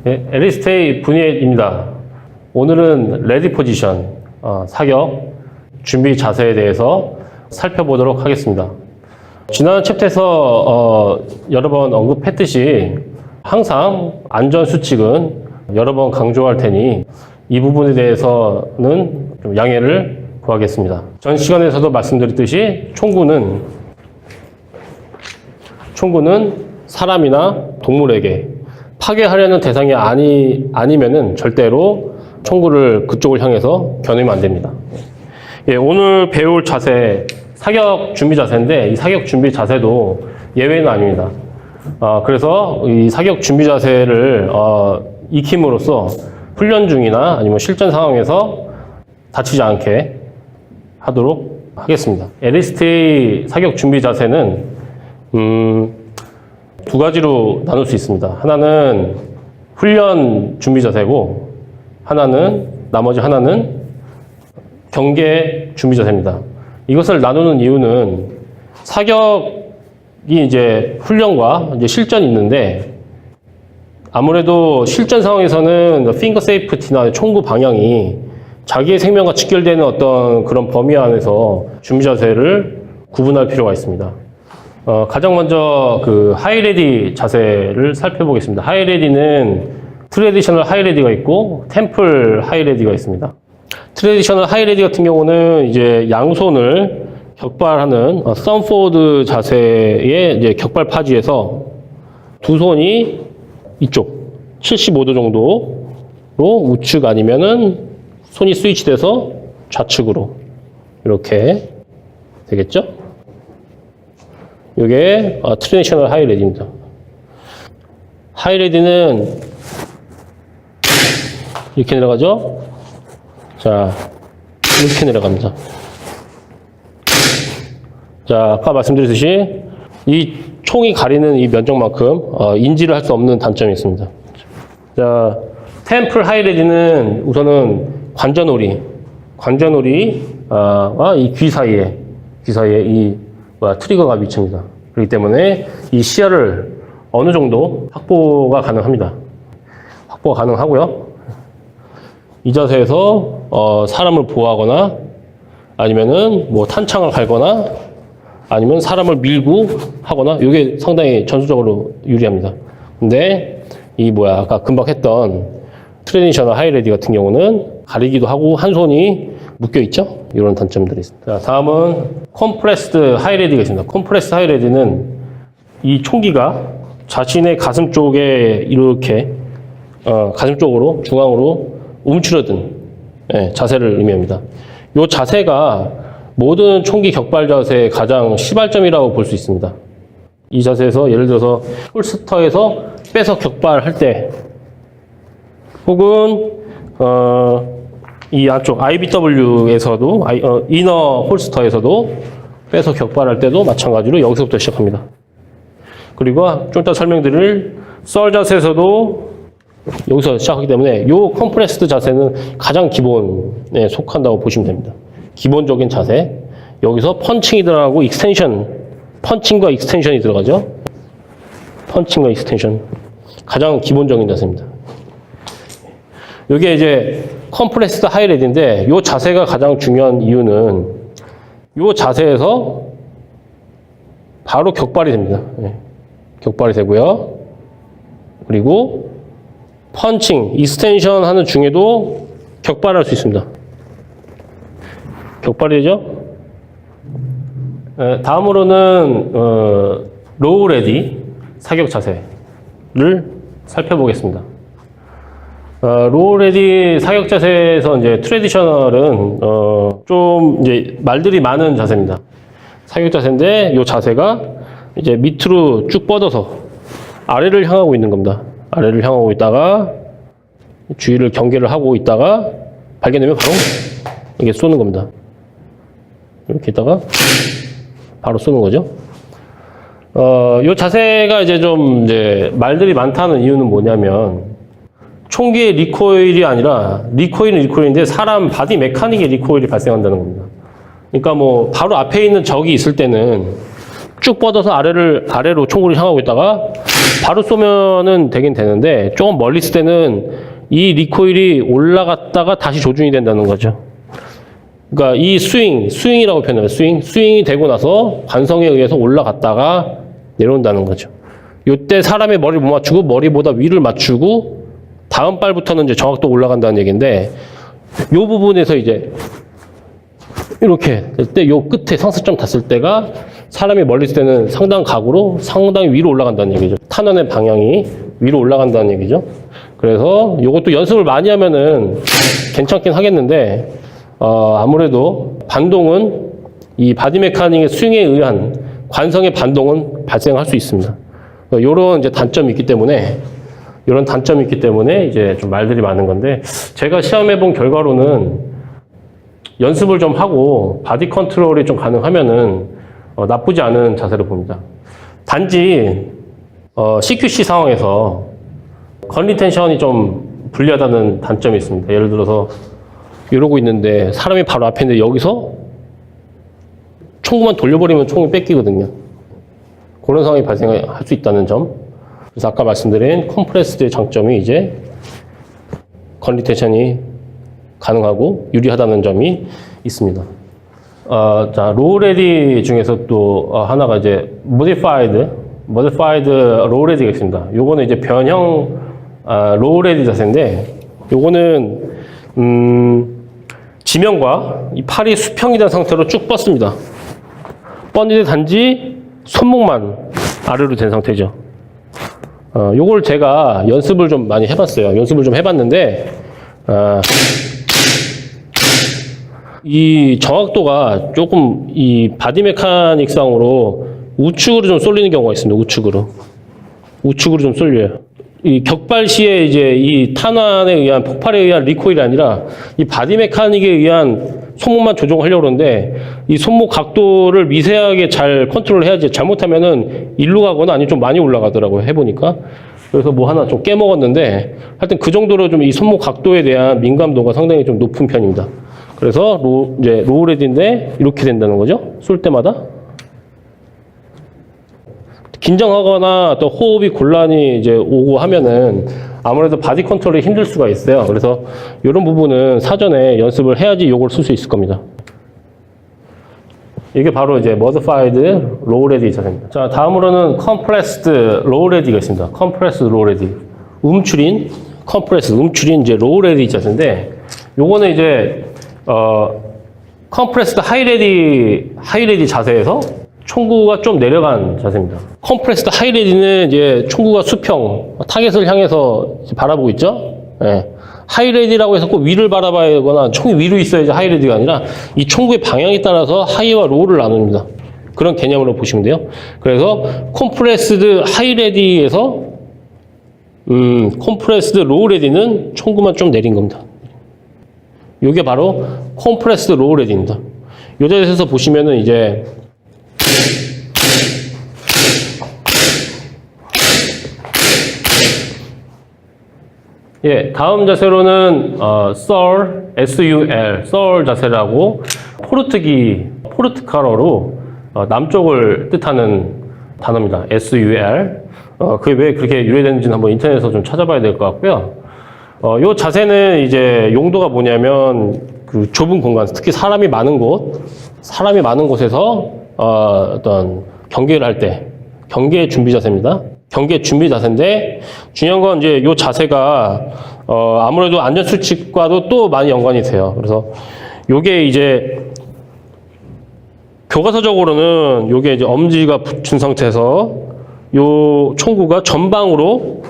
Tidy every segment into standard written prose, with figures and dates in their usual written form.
네, LS테이 분이엘입니다. 오늘은 레디 포지션, 사격, 준비 자세에 대해서 살펴보도록 하겠습니다. 지난 챕터에서 여러 번 언급했듯이 항상 안전수칙은 여러 번 강조할 테니 이 부분에 대해서는 좀 양해를 구하겠습니다. 전 시간에서도 말씀드렸듯이 총구는 사람이나 동물에게 파괴하려는 대상이 아니면은 절대로 총구를 그쪽을 향해서 겨누면 안 됩니다. 예, 오늘 배울 자세, 사격 준비 자세인데 이 사격 준비 자세도 예외는 아닙니다. 그래서 이 사격 준비 자세를 익힘으로써 훈련 중이나 아니면 실전 상황에서 다치지 않게 하도록 하겠습니다. LSTA 사격 준비 자세는 두 가지로 나눌 수 있습니다. 하나는 훈련 준비 자세고 나머지 하나는 경계 준비 자세입니다. 이것을 나누는 이유는 사격이 이제 훈련과 이제 실전이 있는데 아무래도 실전 상황에서는 핑거 세이프티나 총구 방향이 자기의 생명과 직결되는 어떤 그런 범위 안에서 준비 자세를 구분할 필요가 있습니다. 가장 먼저 그 하이레디 자세를 살펴보겠습니다. 하이레디는 트레디셔널 하이레디가 있고 템플 하이레디가 있습니다. 트레디셔널 하이레디 같은 경우는 이제 양손을 격발하는 썸포드 자세의 이제 격발 파지에서 두 손이 이쪽 75도 정도로 우측 아니면은 손이 스위치돼서 좌측으로 이렇게 되겠죠? 이게 트레디셔널 하이레디입니다. 하이레디는 이렇게 내려가죠? 자, 이렇게 내려갑니다. 자, 아까 말씀드렸듯이 이 총이 가리는 이 면적만큼 인지를 할 수 없는 단점이 있습니다. 자, 템플 하이레디는 우선은 관전오리와 이 귀 사이에 이 트리거가 미칩니다. 그렇기 때문에 이 시야를 어느 정도 확보가 가능합니다. 확보가 가능하고요. 이 자세에서 사람을 보호하거나 아니면은 뭐 탄창을 갈거나 아니면 사람을 밀고 하거나 이게 상당히 전술적으로 유리합니다. 근데 아까 금방 했던 트레디셔널 하이레디 같은 경우는 가리기도 하고 한 손이 묶여 있죠? 이런 단점들이 있습니다. 자, 다음은 컴프레스드 하이레디가 있습니다. 컴프레스드 하이레디는 이 총기가 자신의 가슴 쪽에 이렇게 가슴 쪽으로 중앙으로 움츠러든 자세를 의미합니다. 이 자세가 모든 총기 격발 자세의 가장 시발점이라고 볼 수 있습니다. 이 자세에서 예를 들어서 홀스터에서 빼서 격발할 때 혹은 이 안쪽 IBW에서도 이너 홀스터에서도 빼서 격발할 때도 마찬가지로 여기서부터 시작합니다. 그리고 좀 이따 설명드릴 썰 자세에서도 여기서 시작하기 때문에 이 컴프레스드 자세는 가장 기본에 속한다고 보시면 됩니다. 기본적인 자세. 여기서 펀칭이 들어가고 펀칭과 익스텐션이 들어가죠. 펀칭과 익스텐션. 가장 기본적인 자세입니다. 이게 이제 컴프레스드 하이레디인데 이 자세가 가장 중요한 이유는 이 자세에서 바로 격발이 됩니다. 격발이 되고요. 그리고 펀칭, 익스텐션 하는 중에도 격발할 수 있습니다. 격발이 되죠? 다음으로는 로우 레디 사격 자세를 살펴보겠습니다. 로우 레디 사격 자세에서 이제 트레디셔널은 좀 이제 말들이 많은 자세입니다. 사격 자세인데 이 자세가 이제 밑으로 쭉 뻗어서 아래를 향하고 있는 겁니다. 아래를 향하고 있다가 주위를 경계를 하고 있다가 발견되면 바로 이게 쏘는 겁니다. 이렇게 있다가 바로 쏘는 거죠. 이 자세가 이제 좀 말들이 많다는 이유는 뭐냐면 총기의 리코일이 아니라 리코일은 리코일인데 사람 바디 메카닉의 리코일이 발생한다는 겁니다. 그러니까 뭐 바로 앞에 있는 적이 있을 때는 쭉 뻗어서 아래로 총구를 향하고 있다가 바로 쏘면은 되긴 되는데 조금 멀리 있을 때는 이 리코일이 올라갔다가 다시 조준이 된다는 거죠. 그러니까 이 스윙이라고 표현해요. 스윙이 되고 나서 관성에 의해서 올라갔다가 내려온다는 거죠. 요때 사람의 머리를 못 맞추고 머리보다 위를 맞추고 다음 발부터는 이제 정확도 올라간다는 얘기인데 요 부분에서 이제 이렇게 때 요 끝에 상승점 닿을 때가 사람이 멀리 있을 때는 상당 각으로 상당히 위로 올라간다는 얘기죠. 탄환의 방향이 위로 올라간다는 얘기죠. 그래서 요것도 연습을 많이 하면은 괜찮긴 하겠는데 아무래도 반동은 이 바디 메카닉의 스윙에 의한 관성의 반동은 발생할 수 있습니다. 요런 이제 단점이 있기 때문에 이제 좀 말들이 많은 건데 제가 시험해 본 결과로는 연습을 좀 하고 바디 컨트롤이 좀 가능하면은 나쁘지 않은 자세로 봅니다. 단지 CQC 상황에서 컨리텐션이 좀 불리하다는 단점이 있습니다. 예를 들어서 이러고 있는데 사람이 바로 앞에 있는데 여기서 총구만 돌려버리면 총이 뺏기거든요. 그런 상황이 발생할 수 있다는 점. 그래서 아까 말씀드린 컴프레스드의 장점이 이제 컨리텐션이 가능하고 유리하다는 점이 있습니다. 자, 로우레디 중에서 또 하나가 이제 modified 로우레디가 있습니다. 요거는 이제 변형 로우레디 자세인데 요거는 지면과 이 팔이 수평이 된 상태로 쭉 뻗습니다. 뻗는데 단지 손목만 아래로 된 상태죠. 요걸 제가 연습을 좀 많이 해봤어요. 연습을 좀 해봤는데 이 정확도가 조금 이 바디 메카닉상으로 우측으로 좀 쏠리는 경우가 있습니다. 우측으로 좀 쏠려요. 이 격발 시에 이제 이 탄환에 의한 폭발에 의한 리코일이 아니라 이 바디 메카닉에 의한 손목만 조정하려고 그러는데 이 손목 각도를 미세하게 잘 컨트롤 해야지 잘못하면은 일로 가거나 아니면 좀 많이 올라가더라고요. 해보니까. 그래서 뭐 하나 좀 깨먹었는데 하여튼 그 정도로 좀 이 손목 각도에 대한 민감도가 상당히 좀 높은 편입니다. 그래서 이제 로우레디인데 이렇게 된다는 거죠. 쏠 때마다. 긴장하거나 또 호흡이 곤란이 이제 오고 하면은 아무래도 바디 컨트롤이 힘들 수가 있어요. 그래서 이런 부분은 사전에 연습을 해야지 이걸 쓸 수 있을 겁니다. 이게 바로 이제 modified low ready 자세입니다. 자, 다음으로는 compressed low ready가 있습니다. compressed low ready. 움츠린 이제 low ready 자세인데 요거는 이제 compressed high ready 자세에서 총구가 좀 내려간 자세입니다. 컴프레스드 하이레디는 이제 총구가 수평, 타겟을 향해서 바라보고 있죠? 네. 하이레디라고 해서 꼭 위를 바라봐야 되거나 총이 위로 있어야지 하이레디가 아니라 이 총구의 방향에 따라서 하이와 로우를 나눕니다. 그런 개념으로 보시면 돼요. 그래서 컴프레스드 하이레디에서 컴프레스드 로우레디는 총구만 좀 내린 겁니다. 이게 바로 컴프레스드 로우레디입니다. 이 자세에서 보시면은 이제 다음 자세로는 SUL 자세라고 포르투갈어로 남쪽을 뜻하는 단어입니다. SUL. 그게 왜 그렇게 유래되는지는 한번 인터넷에서 좀 찾아봐야 될 것 같고요. 요 자세는 이제 용도가 뭐냐면 그 좁은 공간, 특히 사람이 많은 곳에서 어떤 경계를 할 때 경계 준비 자세입니다. 경계 준비 자세인데 중요한 건 이제 요 자세가 아무래도 안전 수칙과도 또 많이 연관이 돼요. 그래서 요게 이제 교과서적으로는 요게 이제 엄지가 붙은 상태에서 요 총구가 전방으로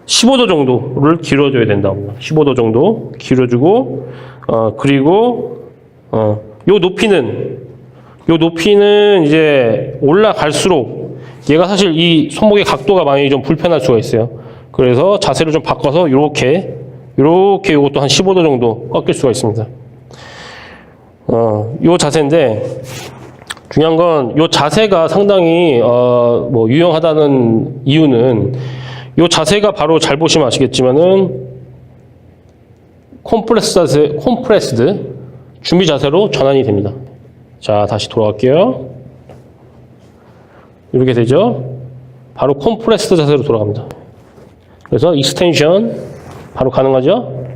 15도 정도를 길어줘야 된다고 합니다. 15도 정도 길어주고 그리고 요 높이는 이제 올라갈수록 얘가 사실 이 손목의 각도가 많이 좀 불편할 수가 있어요. 그래서 자세를 좀 바꿔서 요렇게 요것도 한 15도 정도 꺾일 수가 있습니다. 요 자세인데 중요한 건 요 자세가 상당히 뭐 유용하다는 이유는 요 자세가 바로 잘 보시면 아시겠지만은 컴프레스드 준비 자세로 전환이 됩니다. 자, 다시 돌아갈게요. 이렇게 되죠. 바로 컴프레스드 자세로 돌아갑니다. 그래서 익스텐션 바로 가능하죠.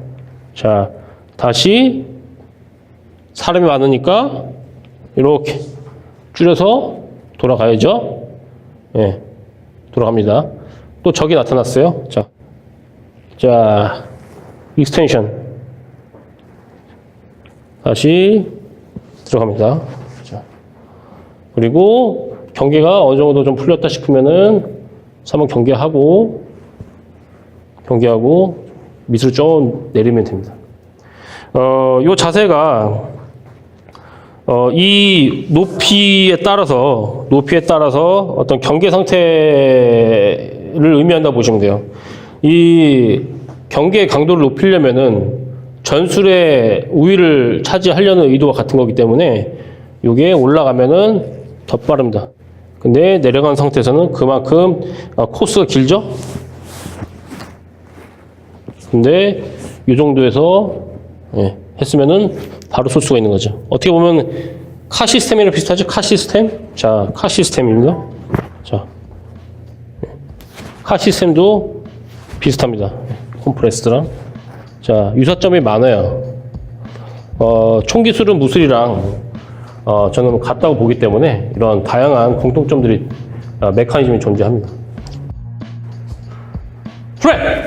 자, 다시 사람이 많으니까 이렇게 줄여서 돌아가야죠. 예, 돌아갑니다. 또 적이 나타났어요. 자, 익스텐션 다시 들어갑니다. 자, 그리고 경계가 어느 정도 좀 풀렸다 싶으면은 한번 경계하고 밑으로 좀 내리면 됩니다. 요 자세가 이 높이에 따라서 어떤 경계 상태를 의미한다고 보시면 돼요. 이 경계의 강도를 높이려면은 전술의 우위를 차지하려는 의도와 같은 거기 때문에 이게 올라가면은 더 빠릅니다. 근데 내려간 상태에서는 그만큼 코스가 길죠? 근데 이 정도에서 했으면은 바로 쏠 수가 있는 거죠. 어떻게 보면 카 시스템이랑 비슷하죠? 카 시스템? 자, 카 시스템입니다. 자, 카 시스템도 비슷합니다. 컴프레스드랑. 자, 유사점이 많아요. 총기술은 무술이랑 저는 같다고 보기 때문에 이런 다양한 공통점들이 메커니즘이 존재합니다. 프레!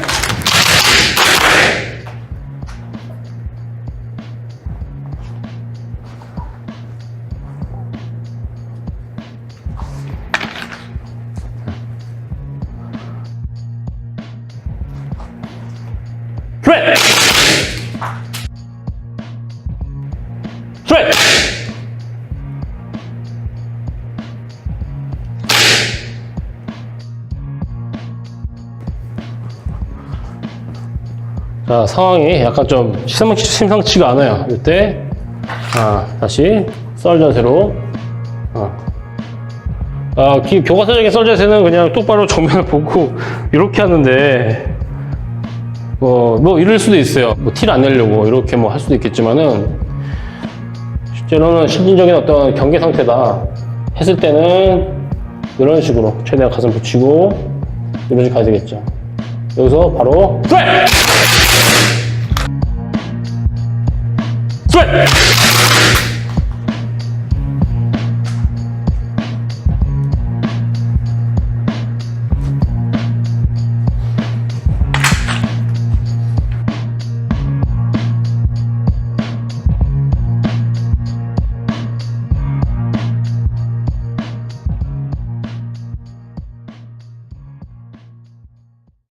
프레! 프레! 자, 상황이 약간 좀 심상치가 않아요. 이때 다시 썰 자세로 교과서적인 썰 자세는 그냥 똑바로 정면을 보고 이렇게 하는데 뭐 이럴 수도 있어요. 뭐 티를 안 내려고 이렇게 뭐 할 수도 있겠지만은 실제로는 실질적인 어떤 경계 상태다 했을 때는 이런 식으로 최대한 가슴 붙이고 이런 식으로 가야 되겠죠. 여기서 바로 스트레이트! 스트레이트!